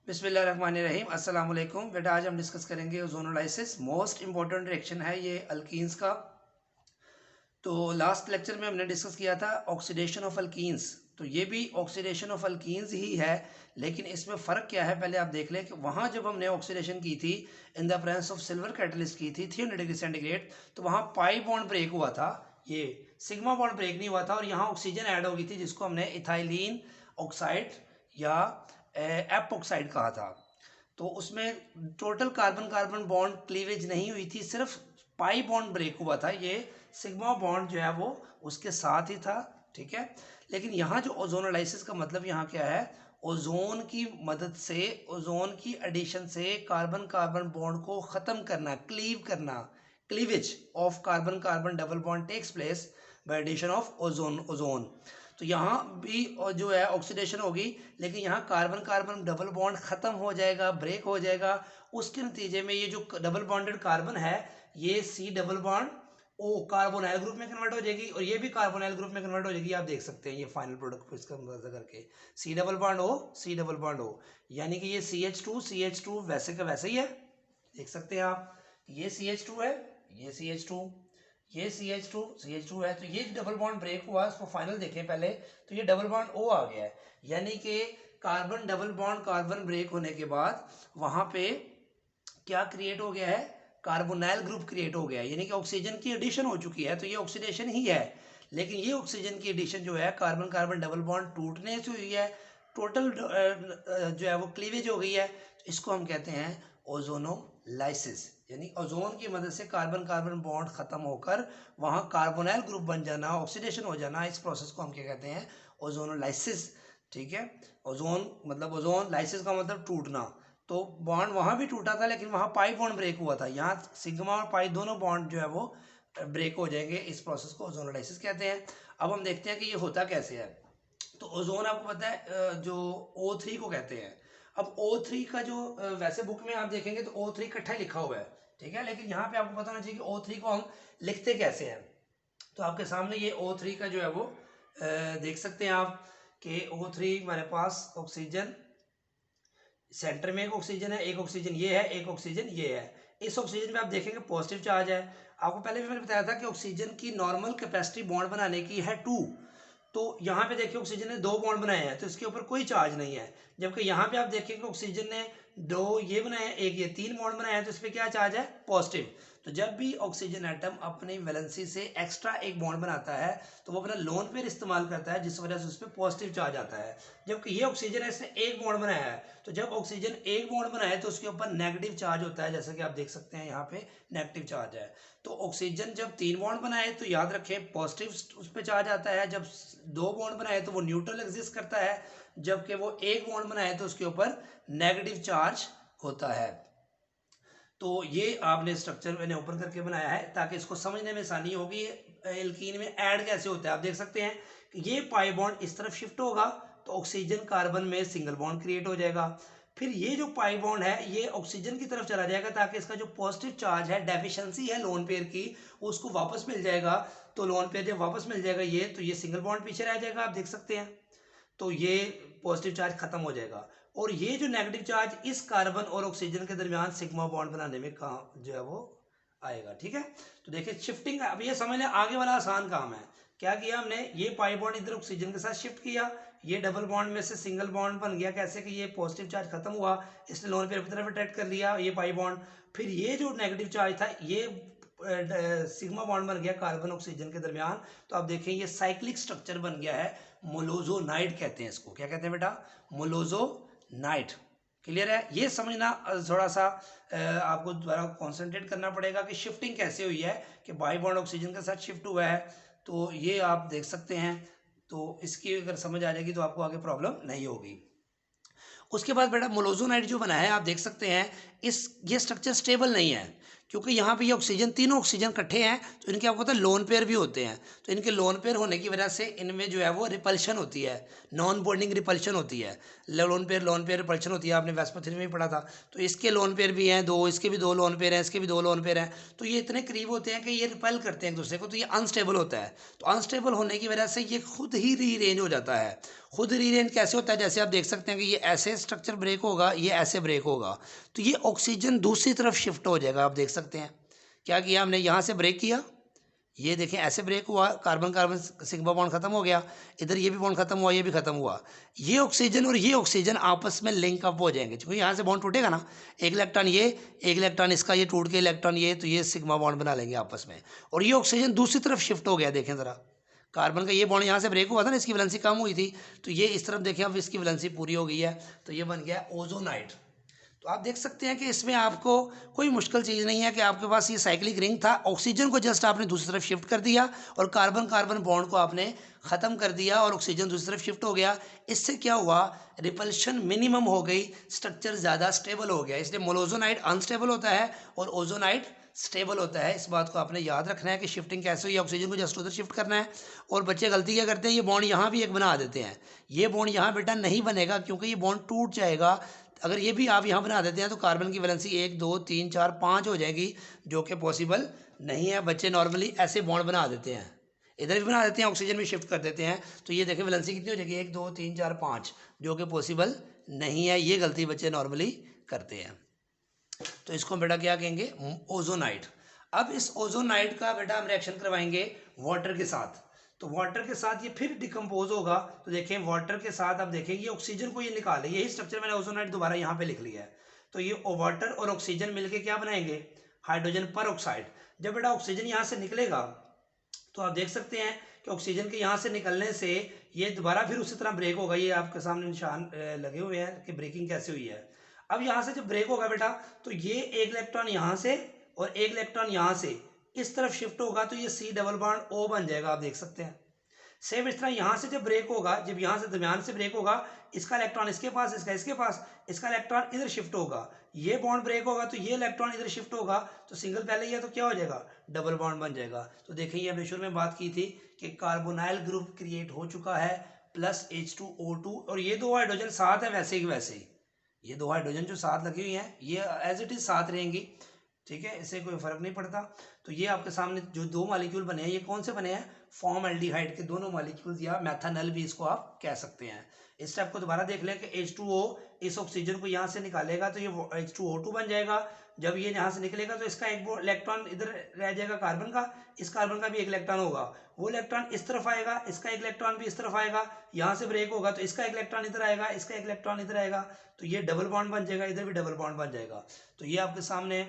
बिस्मिल्लाहिर्रहमानिर्रहीम अस्सलाम वालेकुम। बेटा आज हम डिस्कस करेंगे ओजोनोलाइसिस। मोस्ट इंपॉर्टेंट रिएक्शन है ये अल्कीन्स का। तो लास्ट लेक्चर में हमने डिस्कस किया था ऑक्सीडेशन ऑफ अल्कीन्स। तो ये भी ऑक्सीडेशन ऑफ अल्कीन्स ही है, लेकिन इसमें फ़र्क क्या है पहले आप देख लें कि वहाँ जब हमने ऑक्सीडेशन की थी in the presence of silver catalyst की थी 300 डिग्री सेंटीग्रेड, तो वहाँ पाई बॉन्ड ब्रेक हुआ था, ये सिग्मा बॉन्ड ब्रेक नहीं हुआ था, और यहाँ ऑक्सीजन ऐड हो गई थी जिसको हमने इथाइलिन ऑक्साइड या एपोक्साइड कहा था। तो उसमें total carbon carbon bond cleavage नहीं हुई थी, सिर्फ पाई बॉन्ड ब्रेक हुआ था। ये सिग्मा बॉन्ड जो है वो उसके साथ ही था, ठीक है। लेकिन यहाँ जो ओजोनोलाइसिस का मतलब यहाँ क्या है, ओजोन की मदद से, ओजोन की एडिशन से कार्बन कार्बन बॉन्ड को ख़त्म करना, क्लीव करना, cleavage of carbon carbon double bond takes place by addition of ozone. तो यहाँ भी जो है ऑक्सीडेशन होगी, लेकिन यहाँ कार्बन कार्बन डबल बॉन्ड ख़त्म हो जाएगा, ब्रेक हो जाएगा। उसके नतीजे में ये जो डबल बॉन्डेड कार्बन है ये C double bond O carbonyl group में कन्वर्ट हो जाएगी, और ये भी कार्बोनाइल ग्रुप में कन्वर्ट हो जाएगी। आप देख सकते हैं ये फाइनल प्रोडक्ट को इसका मजा करके C double bond O, C double bond O, यानी कि ये CH2 वैसे का वैसे ही है। देख सकते हैं आप, ये CH2 है, ये CH2, ये CH2 है। तो ये डबल बॉन्ड ब्रेक हुआ, इसको फाइनल देखें पहले, तो ये डबल बॉन्ड O आ गया है, यानी कि carbon double bond carbon break होने के बाद वहां पे क्या क्रिएट हो गया है, कार्बोनाइल ग्रुप क्रिएट हो गया है, यानी कि ऑक्सीजन की एडिशन हो चुकी है। तो ये ऑक्सीडेशन ही है, लेकिन ये ऑक्सीजन की एडिशन जो है कार्बन कार्बन डबल बॉन्ड टूटने से हुई है, टोटल जो है वो क्लीवेज हो गई है। तो इसको हम कहते हैं ओजोनोलाइसिस, यानी ओजोन की मदद से कार्बन कार्बन बॉन्ड खत्म होकर वहाँ कार्बोनाइल ग्रुप बन जाना, ऑक्सीडेशन हो जाना, इस प्रोसेस को हम क्या कहते हैं, ओजोनोलाइसिस, ठीक है। ओजोन मतलब ओजोन, लाइसिस का मतलब टूटना। तो बॉन्ड वहाँ भी टूटा था, लेकिन वहाँ पाई बॉन्ड ब्रेक हुआ था, यहाँ सिग्मा और पाई दोनों बॉन्ड जो है वो ब्रेक हो जाएंगे। इस प्रोसेस को ओजोनोलाइसिस कहते हैं। अब हम देखते हैं कि ये होता कैसे है। तो ओजोन आपको पता है जो O3 को कहते हैं। अब O3 का जो वैसे बुक में आप देखेंगे तो O3 इकट्ठा ही लिखा हुआ है, ठीक है, लेकिन यहाँ पे आपको पता होना चाहिए कि O3 को हम लिखते कैसे हैं। तो आपके सामने ये O3 का जो है वो देख सकते हैं आप कि O3 हमारे पास ऑक्सीजन, सेंटर में एक ऑक्सीजन है, एक ऑक्सीजन ये है, एक ऑक्सीजन ये है। इस ऑक्सीजन में आप देखेंगे पॉजिटिव चार्ज है। आपको पहले भी मैंने बताया था कि ऑक्सीजन की नॉर्मल कैपेसिटी बॉन्ड बनाने की है 2। तो यहाँ पे देखिए ऑक्सीजन ने 2 बॉन्ड बनाए हैं, तो इसके ऊपर कोई चार्ज नहीं है। जबकि यहाँ पे आप देखेंगे ऑक्सीजन ने 2 ये बनाए हैं, एक ये 3 बॉन्ड बनाए हैं, तो इस पर क्या चार्ज है, पॉजिटिव। तो जब भी ऑक्सीजन एटम अपनी वैलेंसी से एक्स्ट्रा एक बॉन्ड बनाता है तो वो अपना लोन पेयर इस्तेमाल करता है, जिस वजह से उस पर पॉजिटिव चार्ज आता है। जबकि ये ऑक्सीजन है, इसने एक बॉन्ड बनाया है, तो जब ऑक्सीजन एक बॉन्ड बनाए तो उसके ऊपर नेगेटिव चार्ज होता है, जैसा कि आप देख सकते हैं यहाँ पे नेगेटिव चार्ज है। तो ऑक्सीजन जब 3 बॉन्ड बनाए तो याद रखें पॉजिटिव उस पर चार्ज आता है, जब 2 बॉन्ड बनाए तो वो न्यूट्रल एग्जिस्ट करता है, जबकि वो एक बॉन्ड बनाए तो उसके ऊपर नेगेटिव चार्ज होता है। तो ये आपने स्ट्रक्चर मैंने ओपन करके बनाया है ताकि इसको समझने में आसानी होगी। एल्कीन में ऐड कैसे होता है आप देख सकते हैं कि ये पाई बॉन्ड इस तरफ शिफ्ट होगा तो ऑक्सीजन कार्बन में सिंगल बॉन्ड क्रिएट हो जाएगा। फिर ये जो पाई बॉन्ड है ये ऑक्सीजन की तरफ चला जाएगा ताकि इसका जो पॉजिटिव चार्ज है, डेफिशिएंसी है लोन पेयर की, उसको वापस मिल जाएगा। तो लोन पेयर जब वापस मिल जाएगा ये, तो ये सिंगल बॉन्ड पीछे रह जाएगा, आप देख सकते हैं। तो ये पॉजिटिव चार्ज खत्म हो जाएगा, और ये जो नेगेटिव चार्ज इस कार्बन और ऑक्सीजन के दरमियान सिग्मा बॉन्ड बनाने में काम जो है वो आएगा, ठीक है। तो देखिए शिफ्टिंग, अब ये समझ लें आगे वाला आसान काम है। क्या किया हमने, ये पाई बॉन्ड इधर ऑक्सीजन के साथ शिफ्ट किया, ये डबल बॉन्ड में से सिंगल बॉन्ड बन गया, कैसे कि ये पॉजिटिव चार्ज खत्म हुआ, इसने लोन पेयर की तरफ अटैच कर लिया ये पाई बॉन्ड। फिर ये जो नेगेटिव चार्ज था ये सिग्मा बॉन्ड बन गया कार्बन ऑक्सीजन के दरमियान। तो आप देखें ये साइक्लिक स्ट्रक्चर बन गया है, मोलोजोनाइड कहते हैं इसको। क्या कहते हैं बेटा, मोलोजोनाइड। क्लियर है, ये समझना थोड़ा सा आपको दोबारा कॉन्सेंट्रेट करना पड़ेगा कि शिफ्टिंग कैसे हुई है, कि बाई बॉन्ड ऑक्सीजन के साथ शिफ्ट हुआ है। तो ये आप देख सकते हैं, तो इसकी अगर समझ आ जाएगी तो आपको आगे प्रॉब्लम नहीं होगी। उसके बाद बेटा मोलोजोनाइड जो बना है आप देख सकते हैं, ये स्ट्रक्चर स्टेबल नहीं है, क्योंकि यहाँ पे ये ऑक्सीजन, तीनों ऑक्सीजन इकट्ठे हैं, तो इनके आपको पता है लोन पेयर भी होते हैं। तो इनके लोन पेयर होने की वजह से इनमें जो है वो रिपल्शन होती है, नॉन बॉन्डिंग रिपल्शन होती है। लोन पेयर रिपल्शन होती है, आपने वेस्पर में भी पढ़ा था। तो इसके लोन पेयर भी हैं 2, इसके भी 2 लोन पेयर हैं, इसके भी 2 लोन पेयर हैं। तो ये इतने करीब होते हैं कि ये रिपेल करते हैं एक दूसरे को, तो ये अनस्टेबल होता है। तो अनस्टेबल होने की वजह से ये खुद ही रीअरेंज हो जाता है। खुद रीअरेंज कैसे होता है, जैसे आप देख सकते हैं कि ये ऐसे स्ट्रक्चर ब्रेक होगा, ये ऐसे ब्रेक होगा, तो ये ऑक्सीजन दूसरी तरफ शिफ्ट हो जाएगा। आप देख सकते हैं क्या किया हमने, यहाँ से ब्रेक किया, ये देखें ऐसे ब्रेक हुआ, कार्बन कार्बन सिग्मा बॉन्ड खत्म हो गया, इधर ये भी बॉन्ड खत्म हुआ, ये भी खत्म हुआ। ये ऑक्सीजन और ये ऑक्सीजन आपस में लिंक अप हो जाएंगे, क्योंकि यहाँ से बॉन्ड टूटेगा ना, एक इलेक्ट्रॉन ये, एक इलेक्ट्रॉन इसका, ये टूट के इलेक्ट्रॉन ये, तो ये सिग्मा बॉन्ड बना लेंगे आपस में, और ये ऑक्सीजन दूसरी तरफ शिफ्ट हो गया। देखें ज़रा, कार्बन का ये बॉन्ड यहाँ से ब्रेक हुआ था ना, इसकी वैलेंसी कम हुई थी, तो ये इस तरफ देखें अब इसकी वैलेंसी पूरी हो गई है, तो ये बन गया ओजोनाइड। तो आप देख सकते हैं कि इसमें आपको कोई मुश्किल चीज़ नहीं है कि आपके पास ये साइक्लिक रिंग था, ऑक्सीजन को जस्ट आपने दूसरी तरफ शिफ्ट कर दिया और कार्बन कार्बन बॉन्ड को आपने ख़त्म कर दिया और ऑक्सीजन दूसरी तरफ शिफ्ट हो गया। इससे क्या हुआ, रिपल्शन मिनिमम हो गई, स्ट्रक्चर ज़्यादा स्टेबल हो गया। इसलिए मोनोजोनाइड अनस्टेबल होता है और ओजोनाइड स्टेबल होता है। इस बात को आपने याद रखना है कि शिफ्टिंग कैसे हुई, ऑक्सीजन को जस्ट उधर शिफ्ट करना है। और बच्चे गलती क्या करते हैं, ये बॉन्ड यहाँ भी एक बना देते हैं, ये बॉन्ड यहाँ बेटा नहीं बनेगा क्योंकि ये बॉन्ड टूट जाएगा। अगर ये भी आप यहाँ बना देते हैं तो कार्बन की वैलेंसी 1 2 3 4 5 हो जाएगी, जो कि पॉसिबल नहीं है। बच्चे नॉर्मली ऐसे बॉन्ड बना देते हैं, इधर भी बना देते हैं, ऑक्सीजन भी शिफ्ट कर देते हैं, तो ये देखें वैलेंसी कितनी हो जाएगी 1 2 3 4 5, जो कि पॉसिबल नहीं है। ये गलती बच्चे नॉर्मली करते हैं। तो इसको हम बेटा क्या कहेंगे, ओजोनाइड। अब इस ओजोनाइड का बेटा हम रिएक्शन करवाएंगे वाटर के साथ। तो वाटर के साथ ये फिर डिकम्पोज होगा। तो देखें वाटर के साथ आप देखें ये ऑक्सीजन को ये निकाले, यही स्ट्रक्चर मैंने ओजोनाइड दोबारा यहाँ पे लिख लिया है। तो ये वाटर और ऑक्सीजन मिलके क्या बनाएंगे, हाइड्रोजन पर ऑक्साइड। जब बेटा ऑक्सीजन यहाँ से निकलेगा तो आप देख सकते हैं कि ऑक्सीजन के यहाँ से निकलने से ये दोबारा फिर उसी तरह ब्रेक होगा। ये आपके सामने निशान लगे हुए हैं कि ब्रेकिंग कैसे हुई है। अब यहाँ से जब ब्रेक होगा बेटा, तो ये एक इलेक्ट्रॉन यहाँ से और एक इलेक्ट्रॉन यहाँ से इस तरफ शिफ्ट होगा, तो ये C डबल बॉन्ड O बन जाएगा। आप देख सकते हैं सेम इस तरह यहाँ से जब ब्रेक होगा, जब यहाँ से दरमियान से ब्रेक होगा, इसका इलेक्ट्रॉन इसके पास, इसका इसके पास, इसका इलेक्ट्रॉन इधर शिफ्ट होगा, ये बॉन्ड ब्रेक होगा तो ये इलेक्ट्रॉन इधर शिफ्ट होगा, तो सिंगल पहले ही है तो क्या हो जाएगा, डबल बॉन्ड बन जाएगा। तो देखें ये हमने शुरू में बात की थी कि कार्बोनाइल ग्रुप क्रिएट हो चुका है प्लस H2O2, और ये दो हाइड्रोजन साथ है वैसे ही वैसे ही, ये दो हाइड्रोजन जो साथ लगी हुई हैं ये एज इट इज साथ रहेंगी, ठीक है, इससे कोई फर्क नहीं पड़ता। तो ये आपके सामने जो दो मॉलिक्यूल बने हैं, ये कौन से बने हैं, फॉर्मल्डिहाइड के दोनों मॉलिक्यूल्स, या मेथानल भी इसको आप कह सकते हैं। इस स्टेप को दोबारा देख लें कि H2O इस ऑक्सीजन को यहाँ से निकालेगा तो ये H2O2 बन जाएगा। जब ये यहाँ से निकलेगा तो इसका एक इलेक्ट्रॉन इधर रह जाएगा कार्बन का, इस कार्बन का भी एक इलेक्ट्रॉन होगा, वो इलेक्ट्रॉन इस तरफ आएगा, इसका एक इलेक्ट्रॉन भी इस तरफ आएगा, यहाँ से ब्रेक होगा तो इसका एक इलेक्ट्रॉन इधर आएगा, इसका एक इलेक्ट्रॉन इधर आएगा, तो ये डबल बॉन्ड बन जाएगा, इधर भी डबल बॉन्ड बन जाएगा। तो ये आपके सामने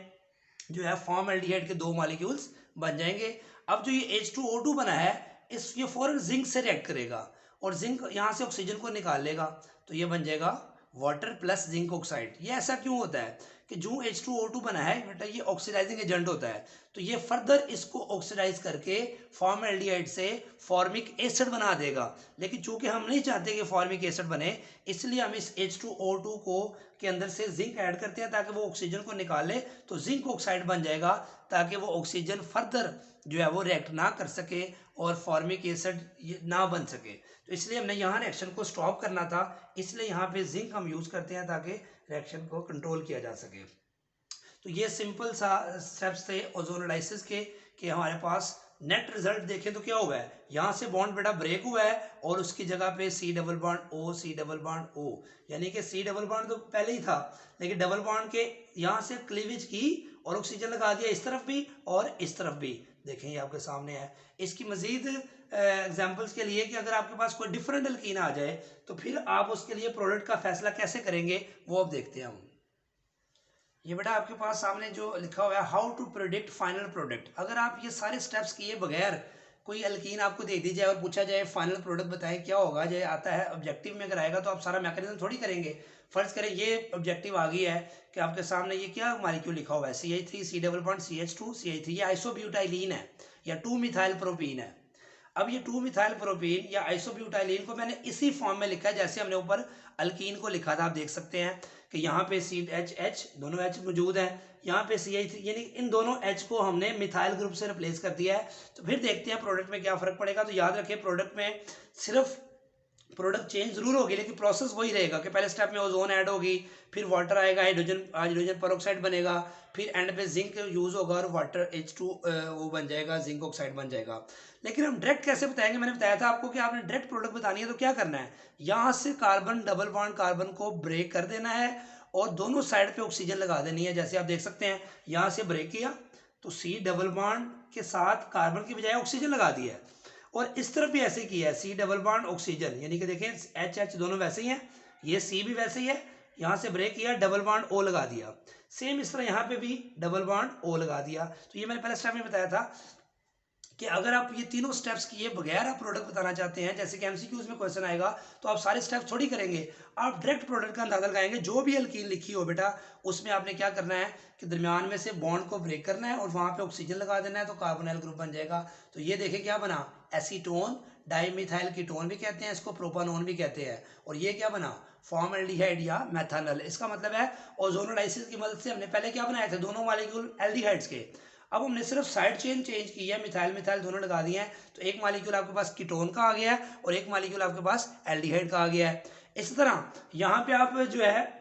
जो है फॉर्मल्डिहाइड के दो मॉलिक्यूल्स बन जाएंगे। अब जो ये H2O2 बना है ये फौरन जिंक से रिएक्ट करेगा और जिंक यहाँ से ऑक्सीजन को निकाल लेगा, तो ये बन जाएगा वाटर प्लस जिंक ऑक्साइड। ये ऐसा क्यों होता है कि जो H2O2 बना है बेटा ये ऑक्सीडाइजिंग एजेंट होता है, तो ये फर्दर इसको ऑक्सीडाइज करके फॉर्मल्डिहाइड से फॉर्मिक एसिड बना देगा। लेकिन चूंकि हम नहीं चाहते कि फॉर्मिक एसिड बने, इसलिए हम इस H2O2 को के अंदर से जिंक ऐड करते हैं ताकि वो ऑक्सीजन को निकाले, तो जिंक ऑक्साइड बन जाएगा, ताकि वो ऑक्सीजन फर्दर जो है वो रिएक्ट ना कर सके और फॉर्मिक एसिड ना बन सके। तो इसलिए हमने यहाँ रिएक्शन को स्टॉप करना था, इसलिए यहाँ पे जिंक हम यूज़ करते हैं ताकि रिएक्शन को कंट्रोल किया जा सके। तो ये सिंपल सा स्टेप्स थे ओजोनोलाइसिस के, कि हमारे पास नेट रिजल्ट देखें तो क्या हुआ है, यहाँ से बॉन्ड बेटा ब्रेक हुआ है और उसकी जगह पे C double bond O C double bond O, यानी कि C डबल बॉन्ड तो पहले ही था, लेकिन डबल बॉन्ड के यहाँ से क्लीवेज की और ऑक्सीजन लगा दिया इस तरफ भी और इस तरफ भी। देखें ये आपके सामने है। इसकी मजीद एग्जाम्पल्स के लिए कि अगर आपके पास कोई डिफरेंट अल्कीन आ जाए तो फिर आप उसके लिए प्रोडक्ट का फैसला कैसे करेंगे वो अब देखते हैं हम। ये बेटा आपके पास सामने जो लिखा हुआ है how to predict final product. अगर आप ये सारे स्टेप्स किए बगैर कोई अल्कीन आपको दे दी जाए और पूछा जाए फाइनल प्रोडक्ट बताएं क्या होगा, जो आता है ऑब्जेक्टिव में अगर आएगा तो आप सारा मैकेनिज्म थोड़ी करेंगे। फर्ज करें ये ऑब्जेक्टिव आ गई है कि आपके सामने ये क्या मॉलिक्यूल लिखा हुआ है CH3 C double bond CH2 CH3, ये आइसोब्यूटाइलीन है या 2 मिथाइल प्रोपीन है। अब ये 2 मिथाइल प्रोपीन या आइसोब्यूटाइलीन को मैंने इसी फॉर्म में लिखा है जैसे हमने ऊपर अल्कीन को लिखा था। आप देख सकते हैं कि यहाँ पे CH दोनों H मौजूद हैं, यहाँ पे CH3, यानी इन दोनों H को हमने मिथाइल ग्रुप से रिप्लेस कर दिया है। तो फिर देखते हैं प्रोडक्ट में क्या फ़र्क पड़ेगा। तो याद रखें प्रोडक्ट में सिर्फ प्रोडक्ट चेंज जरूर होगी लेकिन प्रोसेस वही रहेगा कि पहले स्टेप में ओजोन ऐड होगी, फिर वाटर आएगा, हाइड्रोजन पेरोक्साइड बनेगा, फिर एंड पे जिंक यूज होगा और वाटर H2 वो बन जाएगा, जिंक ऑक्साइड बन जाएगा। लेकिन हम डायरेक्ट कैसे बताएंगे, मैंने बताया था आपको कि आपने डायरेक्ट प्रोडक्ट बतानी है तो क्या करना है, यहाँ से कार्बन डबल बॉन्ड कार्बन को ब्रेक कर देना है और दोनों साइड पे ऑक्सीजन लगा देनी है। जैसे आप देख सकते हैं यहाँ से ब्रेक किया तो C डबल बॉन्ड के साथ कार्बन की बजाय ऑक्सीजन लगा दिया है, और इस तरफ भी ऐसे किया है, C डबल बॉन्ड ऑक्सीजन, यानी कि देखें H दोनों वैसे ही हैं, ये C भी वैसे ही है, यहाँ से ब्रेक किया डबल बॉन्ड O लगा दिया, सेम इस तरह यहाँ पे भी डबल बॉन्ड O लगा दिया। तो ये मैंने पहले स्टेप में बताया था कि अगर आप ये तीनों स्टेप्स किए बगैर आप प्रोडक्ट बताना चाहते हैं, जैसे कि एमसीक्यूज में क्वेश्चन आएगा तो आप सारे स्टेप्स थोड़ी करेंगे, आप डायरेक्ट प्रोडक्ट का अंदाजा लगाएंगे। जो भी एल्कीन लिखी हो बेटा उसमें आपने क्या करना है कि दरमियान में से बॉन्ड को ब्रेक करना है और वहां पे ऑक्सीजन लगा देना है तो कार्बोनाइल ग्रुप बन जाएगा। तो ये देखें क्या बना, एसीटोन डाइमिथाइल कीटोन भी कहते हैं इसको, प्रोपानोन भी कहते हैं, और ये क्या बना, फॉर्मल्डिहाइड या मेथानल। इसका मतलब है ओजोनोलाइसिस की मदद से हमने पहले क्या बनाए थे, दोनों मॉलिक्यूल एल्डिहाइड्स के, अब हमने सिर्फ साइड चेन चेंज की है, मिथाइल मिथाइल दोनों लगा दिए हैं, तो एक मॉलिक्यूल आपके पास कीटोन का आ गया है और एक मॉलिक्यूल आपके पास एल्डिहाइड का आ गया है। इसी तरह यहाँ पे आप जो है,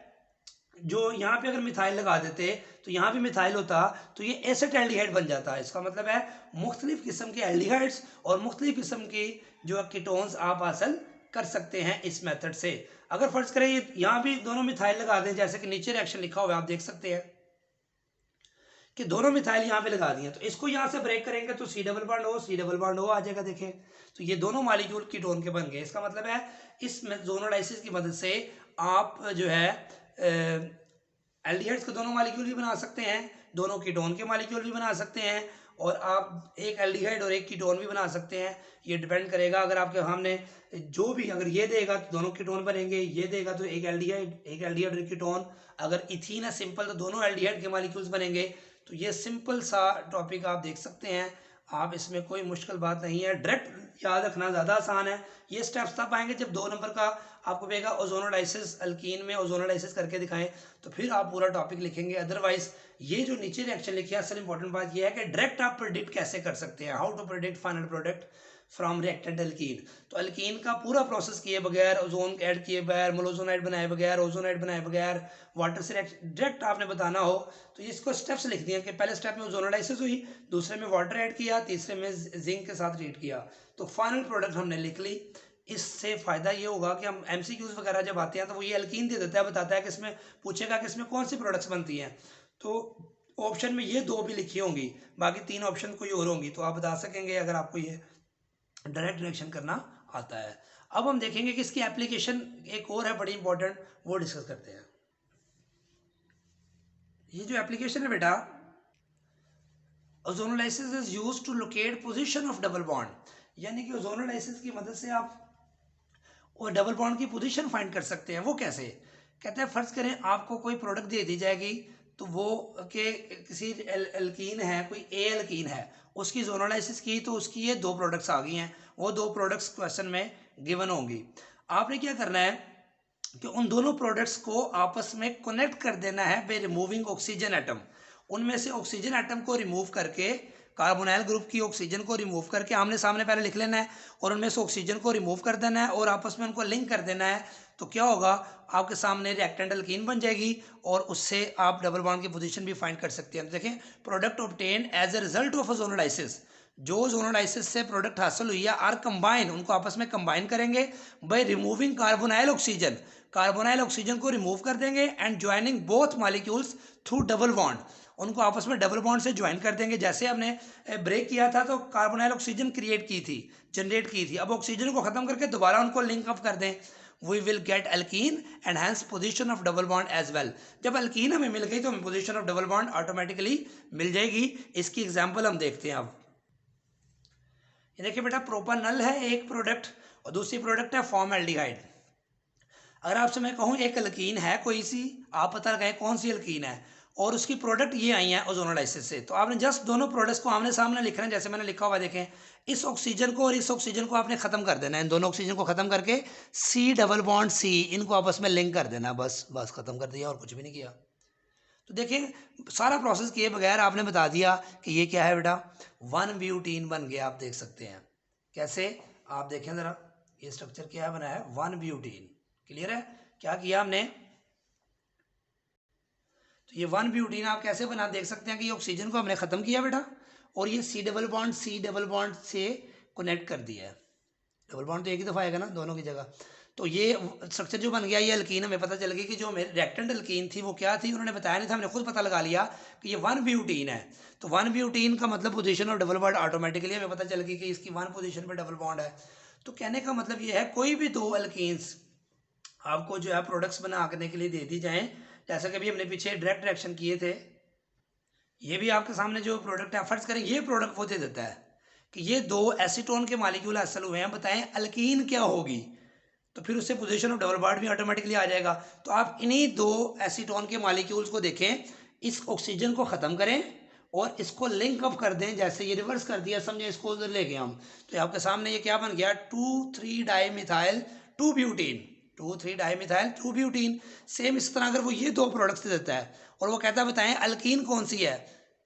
जो यहाँ पे अगर मिथाइल लगा देते तो यहाँ भी मिथाइल होता तो ये एसेट एल्डिहाइड बन जाता है। इसका मतलब है मुख्तलिफ किस्म के एल्डिहाइड्स और मुख्तलिफ किस्म की जो कीटोन्स आप हासिल कर सकते हैं इस मेथड से। अगर फर्ज करें ये यहाँ भी दोनों मिथाइल लगा दें, जैसे कि नीचे रिएक्शन लिखा हुआ है आप देख सकते हैं कि दोनों मिथाइल यहाँ पे लगा दिए, तो इसको यहाँ से ब्रेक करेंगे तो C डबल बॉन्ड O आ जाएगा। देखें तो ये दोनों मॉलिक्यूल कीटोन के बन गए। इसका मतलब है इस जोनोलाइसिस की मदद से आप जो है एल्डिहाइड्स के दोनों मॉलिक्यूल भी बना सकते हैं, दोनों कीटोन के मॉलिक्यूल भी बना सकते हैं, और आप एक एल्डिहाइड और एक कीटोन भी बना सकते हैं। ये डिपेंड करेगा, अगर आपके सामने जो भी, अगर ये देगा तो दोनों कीटोन बनेंगे, ये देगा तो एक एल्डिहाइड और एक कीटोन, अगर इथीन है सिंपल तो दोनों एल्डिहाइड के मॉलिक्यूल्स बनेंगे। तो ये सिंपल सा टॉपिक आप देख सकते हैं, आप इसमें कोई मुश्किल बात नहीं है, डायरेक्ट याद रखना ज़्यादा आसान है। ये स्टेप्स तब आएंगे जब 2 नंबर का आपको कहेगा ओजोनोलाइसिस, अल्कीन में ओजोनोलाइसिस करके दिखाएं, तो फिर आप पूरा टॉपिक लिखेंगे। अदरवाइज ये जो नीचे रिएक्शन लिखी है, असल इंपॉर्टेंट बात ये है कि डायरेक्ट आप प्रिडिक्ट कैसे कर सकते हैं, how to predict final product from reactant alkene. तो अल्कीन का पूरा प्रोसेस किए बगैर, ओजोन ऐड किए बगैर, मोलोजोनाइड बनाए बगैर, ओजोनाइड बनाए बगैर, वाटर से डायरेक्ट आपने बताना हो तो इसको स्टेप्स लिख दिए कि पहले स्टेप में ओजोनोलाइसिस हुई, दूसरे में वाटर ऐड किया, तीसरे में जिंक के साथ ट्रीट किया, तो फाइनल प्रोडक्ट हमने लिख ली। इससे फ़ायदा ये होगा कि हम एमसीक्यूज वगैरह जब आते हैं तो वो ये अल्कीन दे देता है, बताता है कि इसमें पूछेगा कि इसमें कौन सी प्रोडक्ट्स बनती हैं, तो ऑप्शन में ये 2 भी लिखी होंगी, बाकी 3 ऑप्शन कोई और होंगी, तो आप बता सकेंगे अगर आपको ये डायरेक्ट रिएक्शन करना आता है। अब हम देखेंगे कि इसकी एप्लीकेशन एक और है बड़ी इंपॉर्टेंट, वो डिस्कस करते हैं। ये जो एप्लीकेशन है बेटा, ozonolysis is used to locate position of double bond, यानी कि ओजोनोलाइसिस की मदद से आप और डबल बॉन्ड की पोजीशन फाइंड कर सकते हैं। वो कैसे, कहते हैं फर्ज करें आपको कोई प्रोडक्ट दे दी जाएगी, तो वो के किसी एल्कीन है, कोई ए एल्कीन है, उसकी जोनोलाइसिस की तो उसकी ये 2 प्रोडक्ट्स आ गई हैं, वो 2 प्रोडक्ट्स क्वेश्चन में गिवन होंगी। आपने क्या करना है कि उन दोनों प्रोडक्ट्स को आपस में कनेक्ट कर देना है बाय रिमूविंग ऑक्सीजन एटम। उनमें से ऑक्सीजन एटम को रिमूव करके, कार्बोनाइल ग्रुप की ऑक्सीजन को रिमूव करके आमने सामने पहले लिख लेना है, और उनमें से ऑक्सीजन को रिमूव कर देना है और आपस में उनको लिंक कर देना है। तो क्या होगा, आपके सामने रिएक्टेंट अल्कीन बन जाएगी और उससे आप डबल बॉन्ड की पोजीशन भी फाइंड कर सकते हैं। देखें, product obtain as a result of ozonolysis, जो जोनोलाइसिस से प्रोडक्ट हासिल हुई है, आर कंबाइन, उनको आपस में कंबाइन करेंगे by removing carbonyl oxygen, carbonyl oxygen को रिमूव कर देंगे, and joining both molecules through double bond, उनको आपस में डबल बॉन्ड से ज्वाइन कर देंगे। जैसे हमने ब्रेक किया था तो कार्बोनाइल ऑक्सीजन क्रिएट की थी, जनरेट की थी, अब ऑक्सीजन को खत्म करके दोबारा उनको लिंक अप कर दें, we will get alkene and hence position of double bond as well. जब अल्कीन हमें मिल गई तो हमें position of double bond automatically मिल जाएगी। इसकी एग्जांपल हम देखते हैं। अब ये देखिए बेटा, प्रोपानल है एक प्रोडक्ट और दूसरी प्रोडक्ट है फॉर्मल्डिहाइड। अगर आपसे मैं कहूँ एक अल्कीन है कोई सी, आप पता लगाएं कौन सी अल्कीन है, और उसकी प्रोडक्ट ये आई है ओजोनोलाइसिस से, तो आपने जस्ट दोनों प्रोडक्ट्स को आमने सामने लिखना है, जैसे मैंने लिखा हुआ देखें, इस ऑक्सीजन को और इस ऑक्सीजन को आपने खत्म कर देना है, इन दोनों ऑक्सीजन को खत्म करके C डबल बॉन्ड C, इनको आपस में लिंक कर देना, बस बस खत्म कर दिया और कुछ भी नहीं किया। तो देखिए, सारा प्रोसेस किए बगैर आपने बता दिया कि ये क्या है बेटा, 1 ब्यूटीन बन गया। आप देख सकते हैं कैसे, आप देखें ज़रा, ये स्ट्रक्चर क्या बना है, 1 ब्यूटीन। क्लियर है, क्या किया हमने, तो ये 1 ब्यूटीन आप कैसे बना देख सकते हैं कि ये ऑक्सीजन को हमने ख़त्म किया बेटा, और ये C डबल बॉन्ड से कनेक्ट कर दिया है। डबल बॉन्ड तो एक ही दफ़ा आएगा ना दोनों की जगह। तो ये स्ट्रक्चर जो बन गया ये अल्कीन, हमें पता चल गया कि जो मेरे रेक्टेंट अल्कीन थी वो क्या थी, उन्होंने बताया नहीं था, हमने खुद पता लगा लिया कि ये 1 ब्यूटीन है। तो 1 ब्यूटीन का मतलब पोजीशन और डबल बॉन्ड ऑटोमेटिकली हमें पता चल गई कि इसकी 1 पोजीशन पे डबल बॉन्ड है। तो कहने का मतलब ये है कोई भी 2 अल्कीन्स आपको जो है प्रोडक्ट्स बनाने के लिए दे दी जाएँ, जैसा कि अभी हमने पीछे डायरेक्ट रिएक्शन किए थे, ये भी आपके सामने जो प्रोडक्ट है, फर्ज करें ये प्रोडक्ट वो दे देता है कि ये 2 एसीटोन के मालिक्यूल हासिल हुए हैं, बताएं अल्कीन क्या होगी, तो फिर उससे पोजीशन ऑफ डबल बॉन्ड भी ऑटोमेटिकली आ जाएगा। तो आप इन्हीं 2 एसीटोन के मालिक्यूल्स को देखें, इस ऑक्सीजन को ख़त्म करें और इसको लिंक अप कर दें, जैसे ये रिवर्स कर दिया समझे, इसको उधर ले गए हम, तो आपके सामने ये क्या बन गया, 2,3 dimethyl 2 butene, 2,3 dimethyl 2 butene. Same इस तरह अगर वो ये 2 प्रोडक्ट्स दे देता है और वो कहता है बताएं अल्कीन कौन सी है,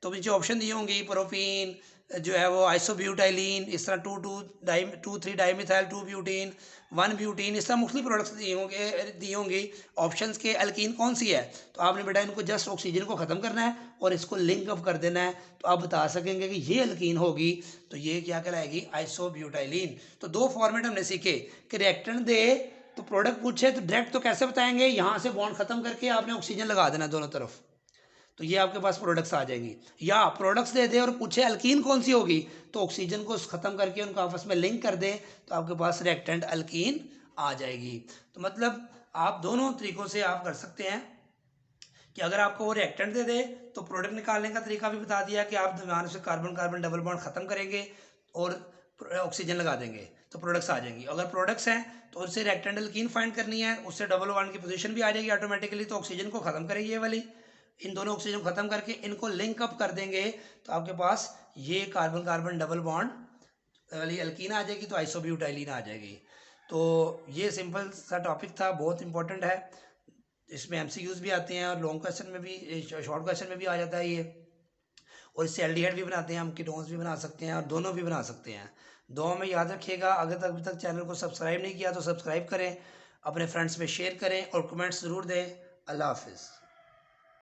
तो नीचे ऑप्शन दिए होंगे, प्रोपीन जो है वो आइसोब्यूटाइलिन, इस तरह 2,3 डाईमिथाइल 2 ब्यूटीन 1 ब्यूटीन, इस तरह मुख्तलिफ प्रोडक्ट्स दिए होंगे ऑप्शंस के, अल्कीन कौन सी है, तो आपने बेटा इनको जस्ट ऑक्सीजन को ख़त्म करना है और इसको लिंक अप कर देना है, तो आप बता सकेंगे कि ये अल्कीन होगी, तो ये क्या कहलाएगी, आइसोब्यूटाइलिन। तो 2 फॉर्मेट हमने सीखे कि रिएक्टेंट दे तो प्रोडक्ट पूछे तो डायरेक्ट तो कैसे बताएंगे, यहाँ से बॉन्ड ख़त्म करके आपने ऑक्सीजन लगा देना दोनों तरफ, तो ये आपके पास प्रोडक्ट्स आ जाएंगी। या प्रोडक्ट्स दे दे और पूछे अल्कीन कौन सी होगी, तो ऑक्सीजन को ख़त्म करके उनको आपस में लिंक कर दें, तो आपके पास रिएक्टेंट अल्कीन आ जाएगी। तो मतलब आप दोनों तरीक़ों से आप कर सकते हैं कि अगर आपको वो रिएक्टेंट दे दे तो प्रोडक्ट निकालने का तरीका भी बता दिया कि आप दरमियान से कार्बन कार्बन डबल बॉन्ड ख़त्म करेंगे और ऑक्सीजन लगा देंगे तो प्रोडक्ट्स आ जाएंगी। अगर प्रोडक्ट्स हैं तो उससे रिएक्टेंट अल्कीन फाइंड करनी है, उससे डबल बॉन्ड की पोजीशन भी आ जाएगी ऑटोमेटिकली, तो ऑक्सीजन को ख़त्म करेगी ये वाली, इन दोनों ऑक्सीजन को ख़त्म करके इनको लिंक अप कर देंगे, तो आपके पास ये कार्बन कार्बन डबल बॉन्ड वाली अल्कीन आ जाएगी, तो आइसोब्यूटाइलिन आ जाएगी। तो ये सिंपल सा टॉपिक था, बहुत इंपॉर्टेंट है, इसमें एमसीक्यूज भी आते हैं और लॉन्ग क्वेश्चन में भी, शॉर्ट क्वेश्चन में भी आ जाता है ये, और इससे एल्डिहाइड भी बनाते हैं हम, कीटोन्स भी बना सकते हैं और दोनों भी बना सकते हैं। दो में याद रखिएगा, अगर अभी तक चैनल को सब्सक्राइब नहीं किया तो सब्सक्राइब करें, अपने फ्रेंड्स में शेयर करें और कमेंट्स ज़रूर दें। अल्लाह हाफिज़।